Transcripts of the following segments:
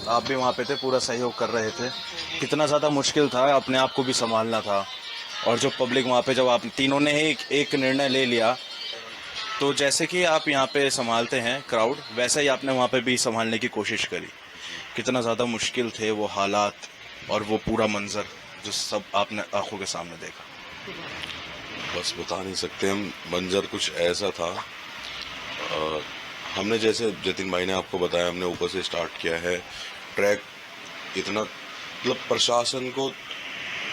आप भी वहाँ पे थे, पूरा सहयोग कर रहे थे। कितना ज़्यादा मुश्किल था, अपने आप को भी संभालना था। और जो पब्लिक वहाँ पे, जब आप तीनों ने ही एक निर्णय ले लिया, तो जैसे कि आप यहाँ पे संभालते हैं क्राउड, वैसा ही आपने वहाँ पे भी संभालने की कोशिश करी। कितना ज़्यादा मुश्किल थे वो हालात और वो पूरा मंजर जो सब आपने आंखों के सामने देखा। बस बता नहीं सकते हम। मंजर कुछ ऐसा था। हमने जैसे जतिन भाई ने आपको बताया, हमने ऊपर से स्टार्ट किया है ट्रैक। इतना मतलब प्रशासन को,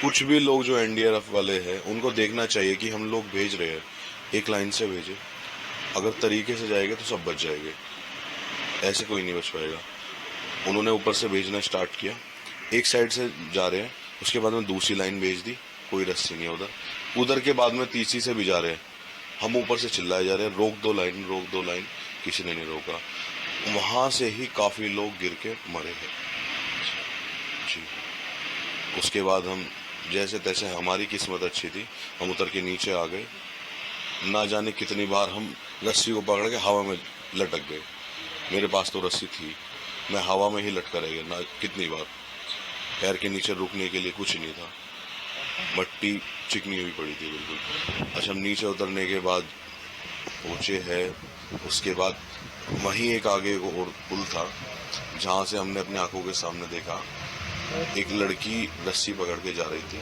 कुछ भी लोग जो एनडीआरएफ वाले हैं उनको देखना चाहिए कि हम लोग भेज रहे हैं, एक लाइन से भेजे। अगर तरीके से जाएंगे तो सब बच जाएंगे, ऐसे कोई नहीं बच पाएगा। उन्होंने ऊपर से भेजना स्टार्ट किया, एक साइड से जा रहे हैं, उसके बाद में दूसरी लाइन भेज दी, कोई रस्सी नहीं है उधर। उधर के बाद में तीसरी से भी जा रहे हैं, हम ऊपर से चिल्लाए जा रहे हैं रोक दो लाइन, रोक दो लाइन, किसी ने नहीं रोका। वहां से ही काफी लोग गिर के मरे हैं जी। उसके बाद हम जैसे तैसे, हमारी किस्मत अच्छी थी, हम उतर के नीचे आ गए। ना जाने कितनी बार हम रस्सी को पकड़ के हवा में लटक गए। मेरे पास तो रस्सी थी, मैं हवा में ही लटका रह गया ना कितनी बार। पैर के नीचे रुकने के लिए कुछ नहीं था, मट्टी चिकनी हुई पड़ी थी बिल्कुल। अच्छा, हम नीचे उतरने के बाद पहुंचे हैं, उसके बाद वहीं एक आगे और पुल था जहां से हमने अपने आंखों के सामने देखा एक लड़की रस्सी पकड़ के जा रही थी।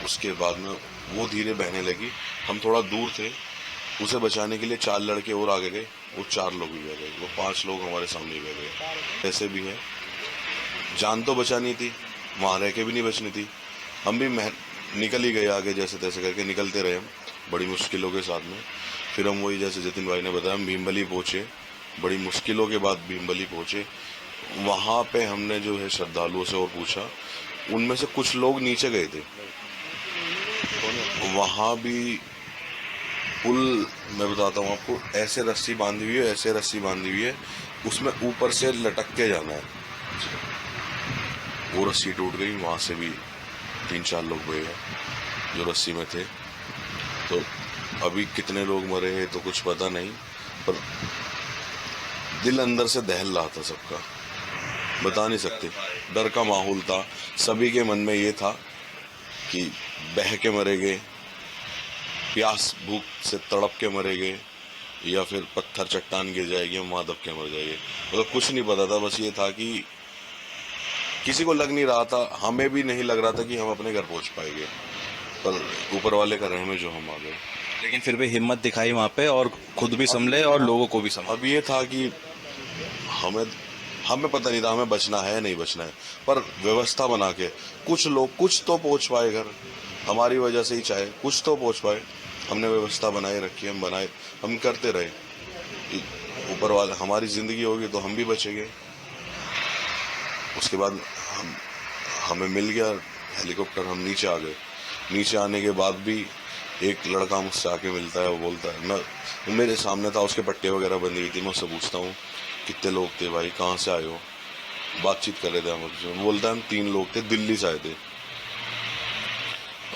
उसके बाद में वो धीरे बहने लगी, हम थोड़ा दूर थे, उसे बचाने के लिए 4 लड़के और आगे गए, वो 4 लोग भी बह गए, वो 5 लोग हमारे सामने ही बह गए। ऐसे भी है, जान तो बचानी थी, वहां रह के भी नहीं बचनी थी। हम भी निकल ही गए आगे, जैसे तैसे करके निकलते रहे हम बड़ी मुश्किलों के साथ में। फिर हम वही, जैसे जतिन भाई ने बताया, हम भीमबली पहुंचे, बड़ी मुश्किलों के बाद भीमबली पहुंचे। वहां पे हमने जो है श्रद्धालुओं से और पूछा, उनमें से कुछ लोग नीचे गए थे। वहां भी पुल, मैं बताता हूँ आपको, ऐसे रस्सी बांधी हुई है, ऐसे रस्सी बांधी हुई है, उसमें ऊपर से लटक के जाना है। वो रस्सी टूट गई, वहां से भी 3-4 लोग बहे हैं जो रस्सी में थे। तो अभी कितने लोग मरे हैं तो कुछ पता नहीं, पर दिल अंदर से दहल रहा था सबका, बता नहीं सकते। डर का माहौल था, सभी के मन में ये था कि बह के मरेंगे, प्यास भूख से तड़प के मरेंगे, या फिर पत्थर चट्टान गिर जाएगी, हम वहां दब के मर जाएंगे। मतलब कुछ नहीं पता था, बस ये था कि किसी को लग नहीं रहा था, हमें भी नहीं लग रहा था कि हम अपने घर पहुंच पाएंगे, पर ऊपर वाले का रहम है जो हम आ गए। लेकिन फिर भी हिम्मत दिखाई वहाँ पे, और खुद भी संभले और लोगों को भी संभले। अब ये था कि हमें हमें पता नहीं था हमें बचना है नहीं बचना है, पर व्यवस्था बना के कुछ लोग, कुछ तो पहुंच पाए घर, हमारी वजह से ही चाहे कुछ तो पहुंच पाए। हमने व्यवस्था बनाए रखी, हम करते रहे। ऊपर वाले, हमारी जिंदगी होगी तो हम भी बचेंगे। उसके बाद हमें मिल गया हेलीकॉप्टर, हम नीचे आ गए। नीचे आने के बाद भी एक लड़का मुझसे आके मिलता है, वो बोलता है, मैं मेरे सामने था, उसके पट्टे वगैरह बंधी हुई थी, मैं उससे पूछता हूँ कितने लोग थे भाई, कहाँ से आए हो, बातचीत कर रहे थे हम। बोलता है हम 3 लोग थे, दिल्ली से आए थे।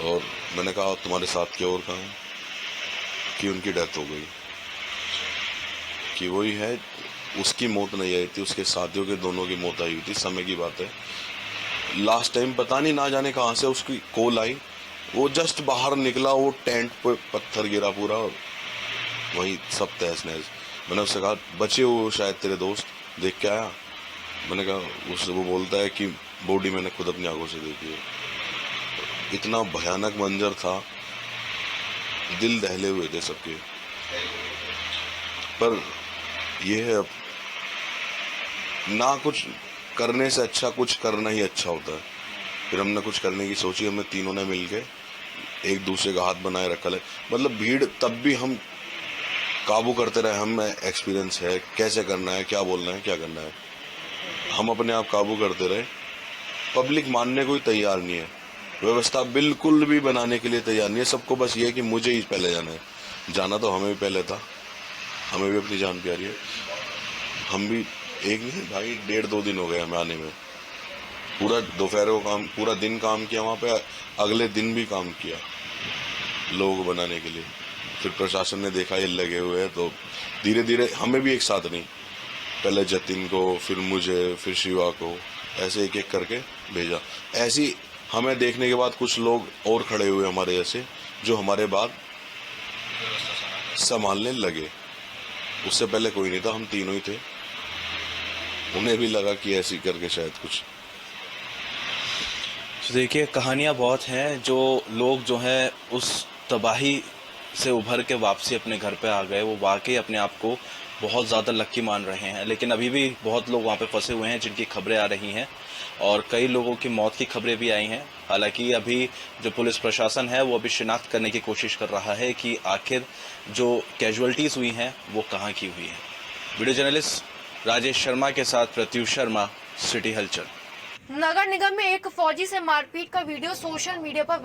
और मैंने कहा तुम्हारे साथ के और कहाँ हैं? कि उनकी डेथ हो गई। कि वही है, उसकी मौत नहीं आई थी, उसके साथियों के दोनों की मौत आई हुई थी, समय की बात है। लास्ट टाइम पता नहीं ना जाने कहाँ से उसकी कॉल आई, वो जस्ट बाहर निकला, वो टेंट पे पत्थर गिरा पूरा, वही सब तहस नहस। मैंने उससे कहा बचे हो शायद तेरे दोस्त, देख के आया? मैंने कहा, उससे वो बोलता है कि बॉडी मैंने खुद अपनी आंखों से देखी है। इतना भयानक मंजर था, दिल दहले हुए थे सबके। पर ये है, अब ना कुछ करने से अच्छा कुछ करना ही अच्छा होता है। फिर हमने कुछ करने की सोची, हमने तीनों ने मिलके एक दूसरे का हाथ बनाए रखा है। मतलब भीड़, तब भी हम काबू करते रहे, हमें एक्सपीरियंस है कैसे करना है, क्या बोलना है, क्या करना है। हम अपने आप काबू करते रहे। पब्लिक मानने को ही तैयार नहीं है, व्यवस्था बिल्कुल भी बनाने के लिए तैयार नहीं है। सबको बस ये है कि मुझे ही पहले जाना है। जाना तो हमें भी पहले था, हमें भी अपनी जान प्यारी है। हम भी, एक नहीं भाई, 1.5-2 दिन हो गए हमें आने में। पूरा दोपहर को काम, पूरा दिन काम किया वहाँ पे, अगले दिन भी काम किया लोग बनाने के लिए। फिर प्रशासन ने देखा ये लगे हुए हैं, तो धीरे धीरे हमें भी एक साथ नहीं, पहले जतिन को, फिर मुझे, फिर शिवा को, ऐसे एक एक करके भेजा। ऐसी हमें देखने के बाद कुछ लोग और खड़े हुए हमारे जैसे, जो हमारे बाद संभालने लगे। उससे पहले कोई नहीं था, हम तीनों ही थे। उन्हें भी लगा कि ऐसी करके शायद कुछ। तो देखिए, कहानियाँ बहुत हैं। जो लोग जो हैं उस तबाही से उभर के वापसी अपने घर पे आ गए, वो वाकई अपने आप को बहुत ज़्यादा लक्की मान रहे हैं। लेकिन अभी भी बहुत लोग वहाँ पे फंसे हुए हैं जिनकी खबरें आ रही हैं, और कई लोगों की मौत की खबरें भी आई हैं। हालांकि अभी जो पुलिस प्रशासन है वो अभी शिनाख्त करने की कोशिश कर रहा है कि आखिर जो कैजुअल्टीज़ हुई हैं वो कहाँ की हुई हैं। वीडियो जर्नलिस्ट राजेश शर्मा के साथ प्रत्युष शर्मा, सिटी हलचल। नगर निगम में एक फौजी से मारपीट का वीडियो सोशल मीडिया पर